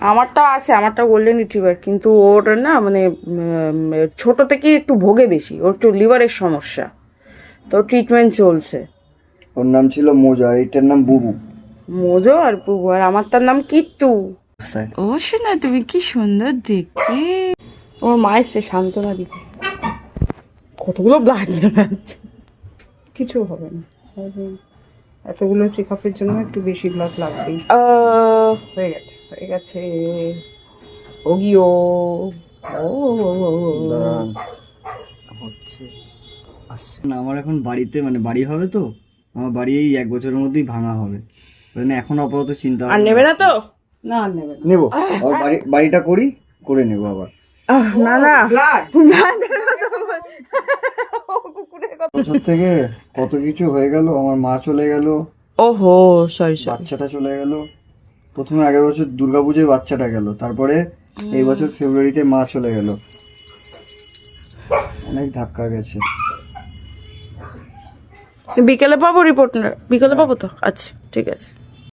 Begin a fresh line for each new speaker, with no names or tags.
আমারটা আছে, আমারটা গোল্ডেন রিট্রিভার, কিন্তু ওর না মানে ছোট থেকে একটু ভোগে বেশি, ওর একটু লিভারের সমস্যা, তো ট্রিটমেন্ট চলছে।
ওর নাম ছিল মোজা, এইটার নাম বুবু।
মোজো আর বুবু, আর আমারটার নাম কিত্তু। ও শোনা, তুমি কি সুন্দর দেখতে। ওর মা এসছে সান্ত্বনা দিতে। কতগুলো ব্লাড বেরোচ্ছে, কিছু হবে না, এতগুলো চেক আপের জন্য একটু বেশি ব্লাড লাগবেই। হয়ে গেছে, হয়ে গেছে। ওগিও
হচ্ছে আসছে না। আমার এখন বাড়িতে মানে বাড়ি হবে তো, আমার বাড়ি এই 1 বছরের মধ্যেই ভাঙা হবে, এখন আপাতত চিন্তা
আর নেবে না তো? না আর নেবে না।
নেবো। আর বাড়িটা করে নেবো আবার।
না না,
বছর থেকে কত কিছু হয়ে গেল, আমার মা চলে গেল,
ওহো সরি সরি,
বাচ্চাটা চলে গেল। প্রথমে আগের বছর দুর্গাপুজোয় বাচ্চাটা গেল, তারপরে এই বছর ফেব্রুয়ারিতে মা চলে গেল। অনেক ধাক্কা গেছে।
বিকেলে পাবো রিপোর্ট? বিকেলে পাবো তো, আচ্ছা ঠিক আছে।